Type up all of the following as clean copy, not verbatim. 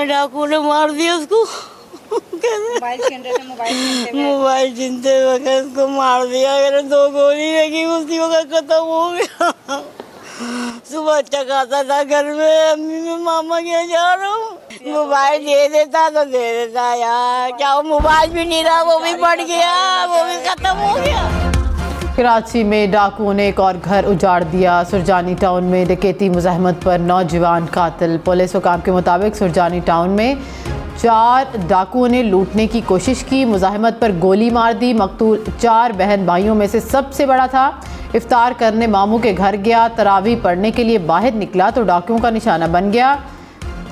डाकू ने मार दिया उसको। मोबाइल छीनते वक्त उसको मार दिया। 2 गोली लगी, उसी वक्त खत्म हो गया। सुबह अच्छा खाता था घर में, अम्मी मैं मामा के जा रहा हूँ। मोबाइल दे देता तो दे देता यार, क्या वो मोबाइल भी नहीं रहा, वो भी बढ़ गया, वो भी खत्म हो गया। कराची में डाकुओं ने एक और घर उजाड़ दिया। सुरजानी टाउन में डकैती मुज़ाहमत पर नौजवान कातिल। पुलिस हुकाम के मुताबिक सुरजानी टाउन में 4 डाकुओं ने लूटने की कोशिश की, मुज़ाहमत पर गोली मार दी। मकतूल 4 बहन भाइयों में से सबसे बड़ा था। इफ्तार करने मामू के घर गया, तरावी पढ़ने के लिए बाहर निकला तो डाकुओं का निशाना बन गया।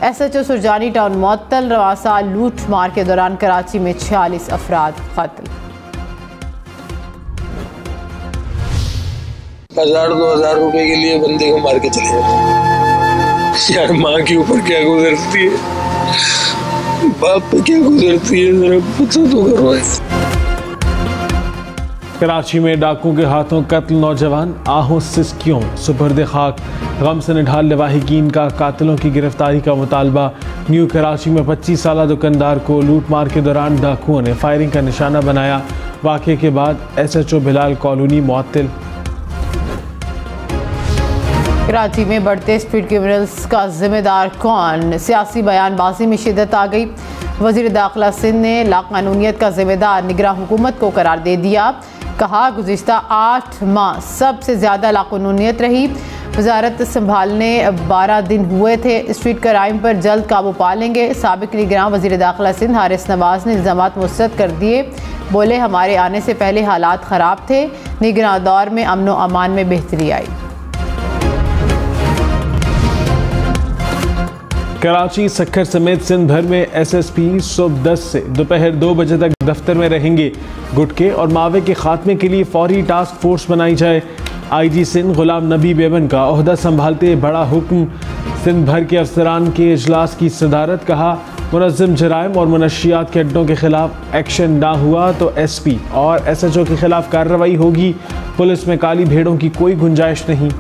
SHO सुरजानी टाउन मुअत्तल। रवां साल लूट मार के दौरान कराची में 46 अफराद कातिल। 1000-2000 रुपए के लिए बंदे को मार के चले जाते यार। माँ के ऊपर क्या गुजरती है, बाप पे क्या गुजरती है, जरा पता तो करो। कराची में डाकुओं के हाथों कत्ल, नौजवान आहों सिस्कियों सुपर्द खाक। गम से निढाल लवाहिकीन का कातिलों की गिरफ्तारी का मुतालबा। न्यू कराची में 25 साला दुकानदार को लूट मार के दौरान डाकुओं ने फायरिंग का निशाना बनाया। वाक़े के बाद SHO बिलाल कॉलोनी मुअत्तल। कराची में बढ़ते स्ट्रीट क्रिमिनल्स का जिम्मेदार कौन? सियासी बयानबाजी में शिद्दत आ गई। वज़ीर दाखिला सिंध ने लाकानूनियत का जिम्मेदार निगरान हुकूमत को करार दे दिया। कहा गुज़िश्ता 8 माह सबसे ज़्यादा लाकानूनियत रही। वजारत संभालने 12 दिन हुए थे। स्ट्रीट क्राइम पर जल्द काबू पा लेंगे। साबिक निगरान वज़ीर दाखिला सिंध हारिस नवाज ने इल्ज़ामात मुस्तरद कर दिए। बोले हमारे आने से पहले हालात ख़राब थे, निगरान दौर में अमन व अमान में बेहतरी आई। कराची सक्खर समेत सिंध भर में SSP सुबह 10 से दोपहर 2 बजे तक दफ्तर में रहेंगे। गुटके और मावे के खात्मे के लिए फौरी टास्क फोर्स बनाई जाए। IG सिंध गुलाम नबी बेबन का ओहदा संभालते बड़ा हुक्म। सिंध भर के अफसरान के इजलास की सदारत। कहा मुनज़्ज़म जराइम और मनशियात के अड्डों के खिलाफ एक्शन ना हुआ तो SP और SHO के खिलाफ कार्रवाई होगी। पुलिस में काली भेड़ों की कोई गुंजाइश नहीं।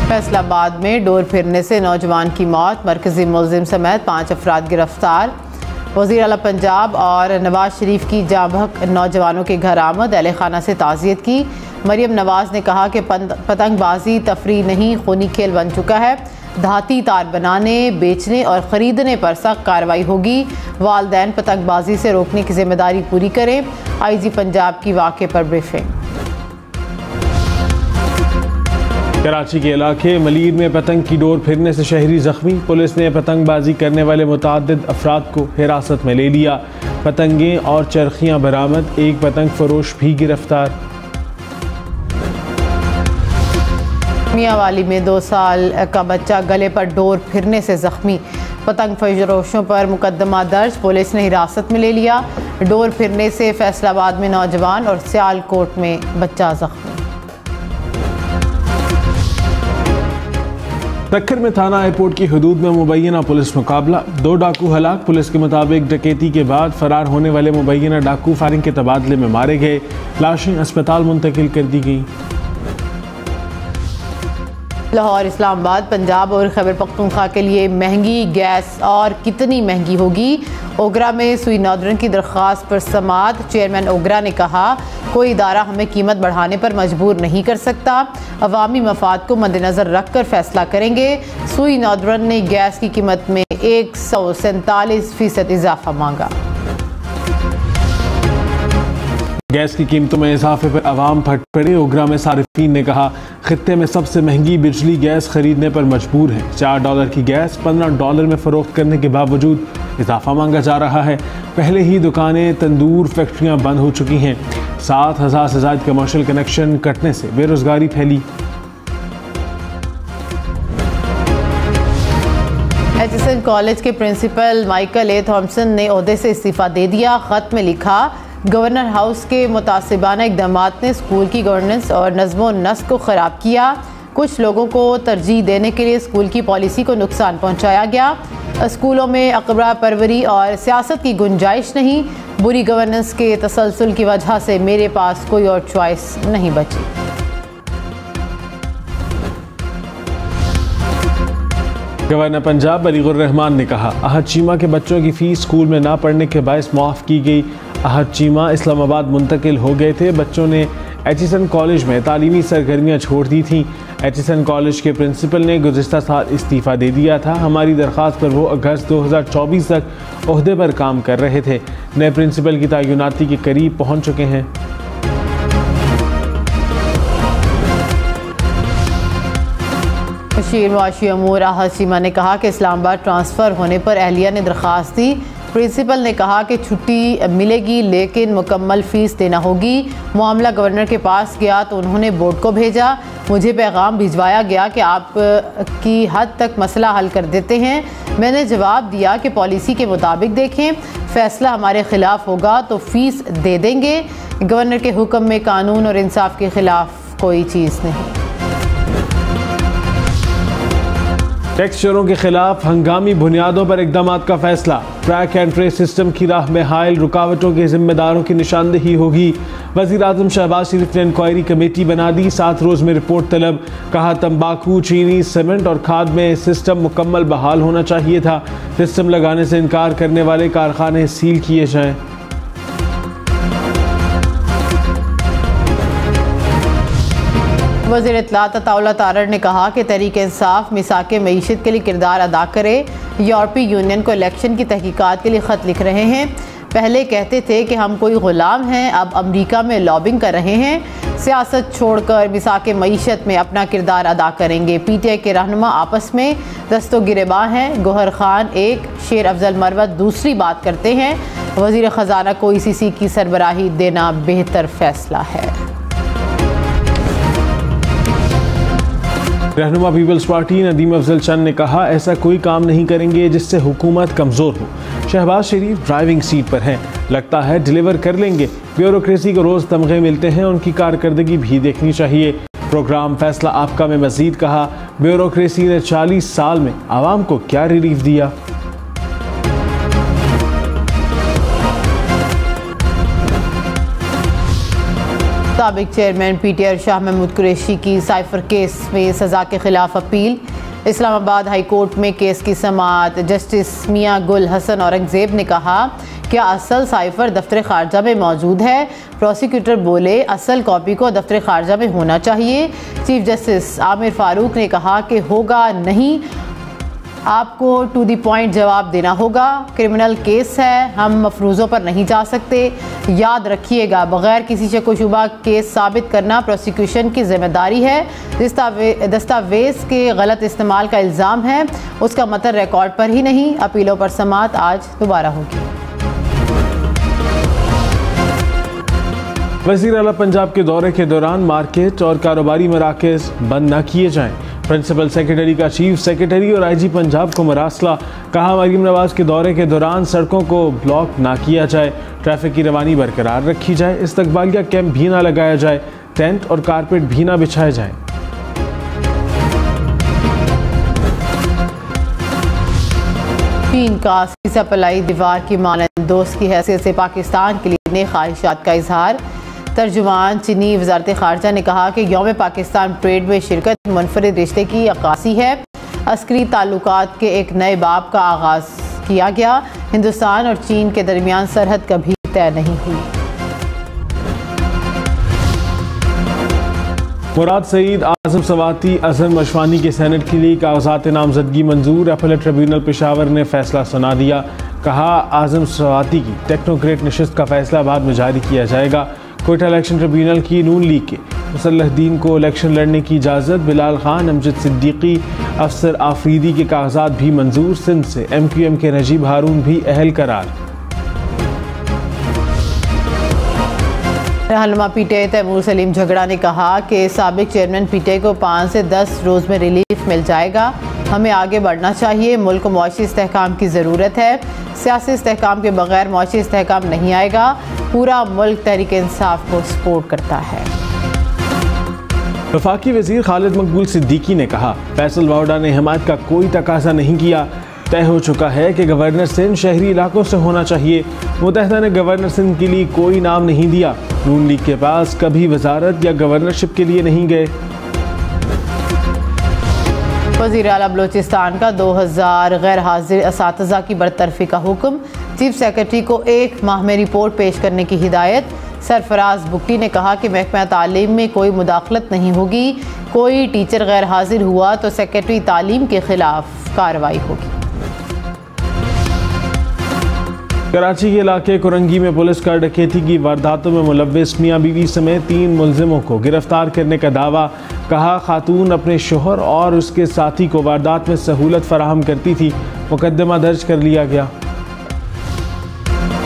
फैसलाबाद में डोर फिरने से नौजवान की मौत, मरकजी मुलजिम समेत 5 अफराद गिरफ्तार। वज़ीर आला पंजाब और नवाज शरीफ की जाबहक नौजवानों के घर आमद, अहले खाना से ताज़ियत की। मरियम नवाज ने कहा कि पतंगबाजी तफरी नहीं, खूनी खेल बन चुका है। धाती तार बनाने, बेचने और ख़रीदने पर सख्त कार्रवाई होगी। वालदैन पतंगबाजी से रोकने की जिम्मेदारी पूरी करें। IG पंजाब की वाक़े पर ब्रीफिंग। कराची के इलाके मलीर में पतंग की डोर फिरने से शहरी जख्मी। पुलिस ने पतंगबाजी करने वाले मुतअद्दिद अफराद को हिरासत में ले लिया। पतंगें और चरखियां बरामद, एक पतंग फरोश भी गिरफ्तार। मियांवाली में 2 साल का बच्चा गले पर डोर फिरने से जख्मी। पतंग फरोशों पर मुकदमा दर्ज, पुलिस ने हिरासत में ले लिया। डोर फिरने से फैसलाबाद में नौजवान और सियालकोट में बच्चा जख्मी। सक्खर में थाना एयरपोर्ट की हदूद में मुबैना पुलिस मुकाबला। 2 डाकू हलाक। पुलिस के मुताबिक डकैती के बाद फरार होने वाले मुबैना डाकू फायरिंग के तबादले में मारे गए। लाशें अस्पताल मुंतकिल कर दी गई। लाहौर, इस्लामाबाद, पंजाब और खैबर पख्तूनख्वा के लिए महंगी गैस और कितनी महंगी होगी? ओगरा में सुई नौदरन की दरख्वास्त पर समाअत। चेयरमैन ओगरा ने कहा कोई इदारा हमें कीमत बढ़ाने पर मजबूर नहीं कर सकता। अवामी मफाद को मद्देनजर रख कर फैसला करेंगे। सुई नौदरन ने गैस की कीमत में 147% इजाफा मांगा। गैस की कीमतों में इजाफे पर अवाम फट पड़े। ओगरा में सारिफीन ने कहा खित्ते में सबसे महंगी बिजली गैस खरीदने पर मजबूर है। $4 की गैस $15 में फरोख्त करने के बावजूद इजाफा मांगा जा रहा है। पहले ही दुकानें, तंदूर, फैक्ट्रियां बंद हो चुकी हैं। 7,000 से ज़्यादा कमर्शियल कनेक्शन कटने से बेरोजगारी फैली। एचिसन कॉलेज के प्रिंसिपल माइकल ए थॉम्सन ने ओहदे से इस्तीफा दे दिया। खत में लिखा गवर्नर हाउस के मुतासिबाना इक़दामात ने स्कूल की गवर्नेंस और नज़्मो नस्क को ख़राब किया। कुछ लोगों को तरजीह देने के लिए स्कूल की पॉलिसी को नुकसान पहुंचाया गया। स्कूलों में अकबरा परवरी और सियासत की गुंजाइश नहीं। बुरी गवर्नेंस के तसलसल की वजह से मेरे पास कोई और चॉइस नहीं बची। गवर्नर पंजाब अलीगुर रहमान ने कहा, अहद चीमा के बच्चों की फ़ीस स्कूल में ना पढ़ने के बायस माफ़ की गई। अहद चीमा इस्लामाबाद मुंतकिल हो गए थे। बच्चों ने एचिसन कॉलेज में तालीमी सरगर्मियाँ छोड़ दी थीं। एचिसन कॉलेज के प्रिंसिपल ने गुज़िश्ता साल इस्तीफ़ा दे दिया था। हमारी दरख्वास्त पर वो अगस्त 2024 तक ओहदे पर काम कर रहे थे। नए प्रिंसिपल की तैनाती के करीब पहुँच चुके हैं। बशीर मुआशी अमूर अहद चीमा ने कहा कि इस्लामाबाद ट्रांसफ़र होने पर अहलिया ने दरख्वास्त दी। प्रिंसिपल ने कहा कि छुट्टी मिलेगी लेकिन मुकम्मल फ़ीस देना होगी। मामला गवर्नर के पास गया तो उन्होंने बोर्ड को भेजा। मुझे पैगाम भिजवाया गया कि आप की हद तक मसला हल कर देते हैं। मैंने जवाब दिया कि पॉलिसी के मुताबिक देखें, फ़ैसला हमारे ख़िलाफ़ होगा तो फ़ीस दे देंगे। गवर्नर के हुक्म में कानून और इंसाफ के ख़िलाफ़ कोई चीज़ नहीं। टैक्स चोरों के खिलाफ हंगामी बुनियादों पर इकदाम का फैसला। ट्रैक एंड ट्रेस सिस्टम की राह में हायल रुकावटों के जिम्मेदारों की निशानदेही होगी। वज़ीर-ए-आज़म शहबाज शरीफ ने इंक्वायरी कमेटी बना दी। 7 रोज़ में रिपोर्ट तलब। कहा, तंबाकू, चीनी, सीमेंट और खाद में सिस्टम मुकम्मल बहाल होना चाहिए था। सिस्टम लगाने से इनकार करने वाले कारखाने सील किए जाएँ। वज़ीर इत्तलात अताउल्लाह तारड़ ने कहा कि तहरीक इंसाफ मिसाके मईशत के लिए किरदार अदा करे। यूरोपीय यूनियन को इलेक्शन की तहकीकात के लिए ख़त लिख रहे हैं। पहले कहते थे कि हम कोई ग़ुलाम हैं, अब अमरीका में लॉबिंग कर रहे हैं। सियासत छोड़कर मिसाके मईशत में अपना किरदार अदा करेंगे। PTI के रहनुमा आपस में दस्तो गिरेबान हैं। गोहर खान एक, शेर अफजल मरवत दूसरी बात करते हैं। वज़ीर ख़जाना को ECC की सरबराही देना बेहतर फ़ैसला है। रहनुमा पीपल्स पार्टी नदीम अफजल चंद ने कहा, ऐसा कोई काम नहीं करेंगे जिससे हुकूमत कमज़ोर हो। शहबाज शरीफ ड्राइविंग सीट पर हैं, लगता है डिलीवर कर लेंगे। ब्यूरोक्रेसी को रोज़ तमगे मिलते हैं, उनकी कारकर्दगी भी देखनी चाहिए। प्रोग्राम फैसला आपका में मज़ीद कहा, ब्यूरोक्रेसी ने 40 साल में आवाम को क्या रिलीफ दिया। साबिक चेयरमैन PTI शाह महमूद कुरैशी की साइफर केस में सज़ा के खिलाफ अपील। इस्लामाबाद हाई कोर्ट में केस की समाअत जस्टिस मियां गुल हसन औरंगज़ेब ने कहा, क्या असल साइफर दफ्तर खारजा में मौजूद है? प्रोसिक्यूटर बोले, असल कॉपी को दफ्तर खारजा में होना चाहिए। चीफ जस्टिस आमिर फारूक ने कहा कि होगा नहीं, आपको टू द पॉइंट जवाब देना होगा। क्रिमिनल केस है, हम मफरूज़ों पर नहीं जा सकते। याद रखिएगा, बग़ैर किसी शक व शुबा केस साबित करना प्रोसिक्यूशन की जिम्मेदारी है। दस्तावेज़ के गलत इस्तेमाल का इल्ज़ाम है, उसका मतन रिकॉर्ड पर ही नहीं। अपीलों पर समाअत आज दोबारा होगी। वज़ीर आला पंजाब के दौरे के दौरान मार्केट और कारोबारी मराकज़ बंद न किए जाएँ। प्रिंसिपल सेक्रेटरी का चीफ सेक्रेटरी और IG पंजाब को मरासला। कहा, मरीम नवाज के दौरे के दौरान सड़कों को ब्लॉक ना किया जाए, ट्रैफिक की रवानी बरकरार रखी जाए, इस्तकबालिया कैंप भी ना लगाया जाए, टेंट और कारपेट भी ना बिछाए जाए। चीन का सीसा पलाई दीवार की मानंद दोस्त की हैसियत से पाकिस्तान के लिए नई ख्वाहिशात का इजहार। तर्जुमान चीनी वजारत खारजा ने कहा कि यौम पाकिस्तान परेड में शिरकत मुनफरिद रिश्ते की अक्कासी है। अस्करी ताल्लुकात के एक नए बाब का आगाज़ किया गया। हिंदुस्तान और चीन के दरमियान सरहद कभी तय नहीं हुई। मुराद सईद, आज़म सवाती, अजहर मशवानी के सेनेट के लिए कागजात नामजदगी मंजूर। अपीलेट ट्रिब्यूनल पेशावर ने फैसला सुना दिया। कहा, आज़म सवाती की टेक्नोक्रेट नशिस्त का फैसला बाद में जारी किया जाएगा। कोयटा इलेक्शन ट्रिब्यूनल की नून लीग के मुसल्लहदीन को इलेक्शन लड़ने की इजाज़त। बिलाल खान, अमजद सिद्दीकी, अफसर आफरीदी के कागजात भी मंजूर। सिंध से MQM के नजीब हारून भी अहल करार। रहनुमा PTI तैमूर सलीम झगड़ा ने कहा कि साबिक चेयरमैन PTI को 5 से 10 रोज़ में रिलीफ मिल जाएगा। हमें आगे बढ़ना चाहिए। मुल्क को मुआशी इस्तेहकाम की ज़रूरत है। सियासी इस्तेहकाम के बगैर मुआशी इस्तेहकाम नहीं आएगा। पूरा मुल्क तहरीक इंसाफ को सपोर्ट करता है। वफाकी वज़ीर खालिद मकबूल सिद्दीकी ने कहा, फैसल वावडा ने हिमायत का कोई तकाजा नहीं किया। तय हो चुका है कि गवर्नर सिंध शहरी इलाकों से होना चाहिए। मुत्तहिदा ने गवर्नर सिंध के लिए कोई नाम नहीं दिया। नून लीग के पास कभी वजारत या गवर्नरशिप के लिए नहीं गए। वज़ीर आला बलोचिस्तान का 2000 गैर हाजिर असातिज़ा की बरतरफी का हुक्म। चीफ सेक्रेटरी को 1 माह में रिपोर्ट पेश करने की हिदायत। सरफराज बुगटी ने कहा कि महकमा तालीम में कोई मुदाखलत नहीं होगी, कोई टीचर गैर हाजिर हुआ तो सेक्रेटरी तालीम के खिलाफ कार्रवाई होगी। कराची के इलाके कुरंगी में पुलिस का डकैती की वारदातों में मुलव्विस मियां बीवी समेत 3 मुलजिमों को गिरफ्तार करने का दावा। कहा खातून अपने शोहर और उसके साथी को वारदात में सहूलत फराहम करती थी। मुकदमा दर्ज कर लिया गया।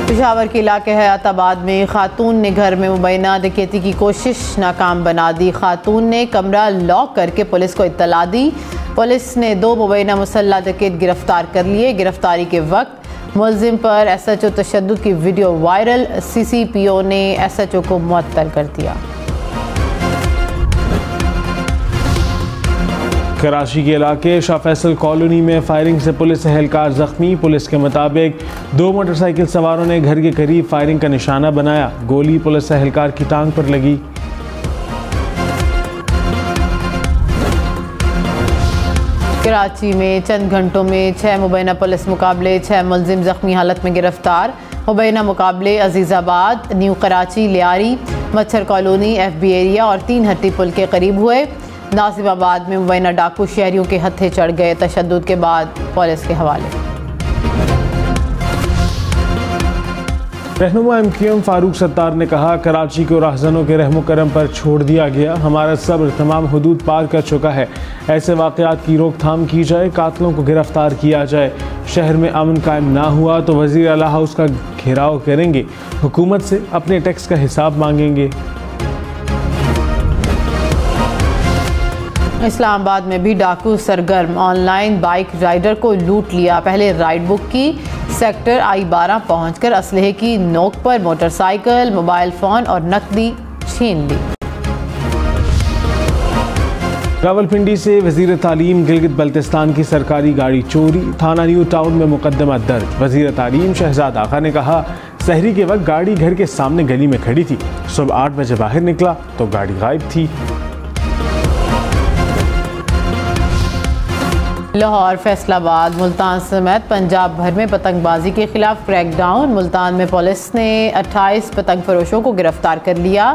पेशावर के इलाके हयाताबाद में खातून ने घर में मुबैना डकैती की कोशिश नाकाम बना दी। खातून ने कमरा लॉक करके पुलिस को इत्तला दी। पुलिस ने 2 मुबैना मुसल्ला डकैत गिरफ्तार कर लिए। गिरफ्तारी के वक्त मुलजिम पर SHO तशद्दुद की वीडियो वायरल। CCPO ने SHO को मुअत्तल कर दिया। कराची के इलाके शाह फैसल कॉलोनी में फायरिंग से पुलिस एहलकार जख्मी। पुलिस के मुताबिक 2 मोटरसाइकिल सवारों ने घर के करीब फायरिंग का निशाना बनाया। गोली पुलिस एहलकार की टांग पर लगी। कराची में चंद घंटों में 6 मुबैना पुलिस मुकाबले, 6 मुलजिम जख्मी हालत में गिरफ्तार। मुबैना मुकाबले अजीज़ाबाद, न्यू कराची, लियारी, मच्छर कॉलोनी, FB एरिया और 3 हट्टी पुल के करीब हुए। नासिबाबाद में मुबैना डाकू शहरियों के हत्थे चढ़ गए। तशद्दुद के बाद पुलिस के हवाले। रहनुमा MQM फारूक सत्तार ने कहा कराची को राहजनों के रहमो करम पर छोड़ दिया गया। हमारा सब्र तमाम हुदूद पार कर चुका है। ऐसे वाक़यात की रोकथाम की जाए, कातलों को गिरफ्तार किया जाए। शहर में अमन कायम ना हुआ तो वज़ीर आला हाउस का घेराव करेंगे। हुकूमत से अपने टैक्स का हिसाब मांगेंगे। इस्लामाबाद में भी डाकू सरगर्म। ऑनलाइन बाइक राइडर को लूट लिया। पहले राइड बुक की, सेक्टर I-12 पहुंचकर असलहे की नोक पर मोटरसाइकिल, मोबाइल फ़ोन और नकदी छीन ली। रावलपिंडी से वज़ीर तालीम गिलगित बल्तिस्तान की सरकारी गाड़ी चोरी। थाना न्यू टाउन में मुकदमा दर्ज। वज़ीर तालीम शहजाद आगा ने कहा सहरी के वक्त गाड़ी घर के सामने गली में खड़ी थी। सुबह 8 बजे बाहर निकला तो गाड़ी गायब थी। लाहौर, फैसलाबाद, मुल्तान समेत पंजाब भर में पतंगबाजी के खिलाफ क्रैकडाउन। मुल्तान में पुलिस ने 28 पतंग फरोशों को गिरफ्तार कर लिया।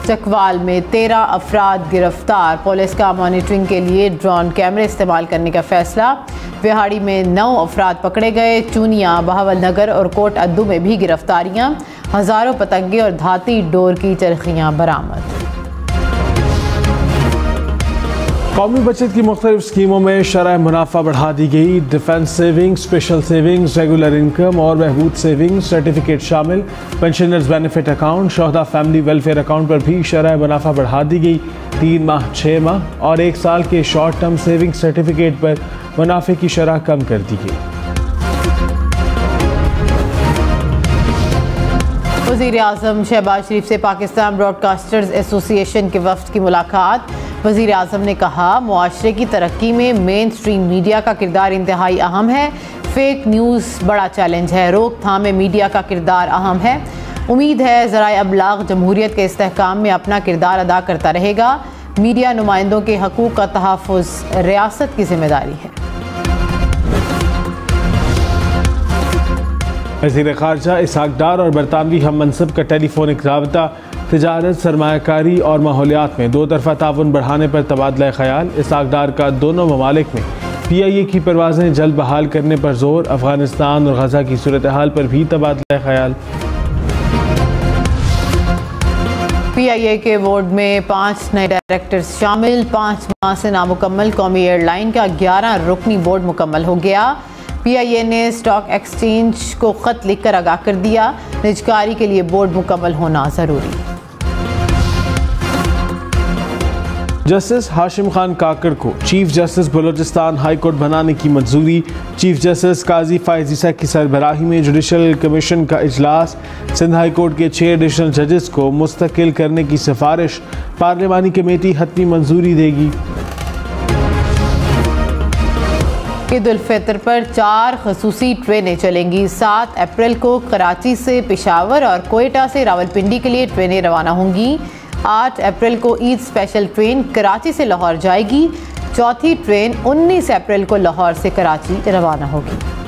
चकवाल में 13 अफराद गिरफ्तार। पुलिस का मॉनिटरिंग के लिए ड्रोन कैमरे इस्तेमाल करने का फैसला। विहाड़ी में 9 अफराद पकड़े गए। चूनिया, बहावल नगर और कोट अद्दू में भी गिरफ्तारियां। हज़ारों पतंगे और धाती डोर की चरखियां बरामद। कौमी बचत की मुख्तलिफ स्कीमों में शरह मुनाफा बढ़ा दी गई। Defence savings, special savings, regular income और बहबूद सेविंग्स सर्टिफिकेट शामिल। पेंशनर्स बेनिफिट अकाउंट, शोहदा फैमिली वेलफेयर अकाउंट पर भी शरह मुनाफा बढ़ा दी गई। 3 माह, 6 माह और 1 साल के शॉर्ट टर्म सेविंग सर्टिफिकेट पर मुनाफे की शरह कम कर दी गई। वज़ीर आज़म शहबाज शरीफ से पाकिस्तान ब्रॉडकास्टर्स एसोसिएशन के वफ़द की मुलाकात। वज़ीर आज़म ने कहा मुआशरे की तरक्की में मेन स्ट्रीम मीडिया का किरदार इंतहाई अहम है। फेक न्यूज़ बड़ा चैलेंज है। रोकथाम में मीडिया का किरदार अहम है। उम्मीद है ज़राए अबलाग जमहूरियत के इस्तेहकाम में अपना किरदार अदा करता रहेगा। मीडिया नुमाइंदों के हकूक़ का तहफ़्फ़ुज़ रियासत की जिम्मेदारी है। वज़ीर ख़ारजा इसहाक़ डार और बरतानवी हम मनसब का टेलीफोनिक राबता। तिजारत, सरमायाकारी और माहौलियात में 2 तरफ़ा ताउन बढ़ाने पर तबादला ख़याल। इसहाक़ डार का दोनों ममालिक में PIA की परवाज़ें जल्द बहाल करने पर जोर। अफ़गानिस्तान और गज़ा की सूरत हाल पर भी तबादला ख़याल। PIA के बोर्ड में 5 नए डायरेक्टर्स शामिल। 5 माह से नामुकम्मल कौमी एयरलाइन का 11 रुकनी बोर्ड मुकम्मल हो गया। PIA ने स्टॉक एक्सचेंज को ख़त लिखकर आगाह कर दिया, निजकारी के लिए बोर्ड मुकम्मल होना ज़रूरी। जस्टिस हाशिम खान काकड़ को chief justice Balochistan high court बनाने की मंजूरी। चीफ जस्टिस काजी फायज ईसा की सरबराही में जुडिशल कमीशन का इजलास। सिंध हाई कोर्ट के 6 एडिशनल जजेस को मुस्तकिल करने की सिफारिश। पार्लिमानी कमेटी हतमी मंजूरी देगी। ईद उल फितर पर 4 खसूसी ट्रेनें चलेंगी। 7 अप्रैल को कराची से पेशावर और कोयटा से रावलपिंडी के लिए ट्रेनें रवाना होंगी। 8 अप्रैल को ईद स्पेशल ट्रेन कराची से लाहौर जाएगी। चौथी ट्रेन 19 अप्रैल को लाहौर से कराची रवाना होगी।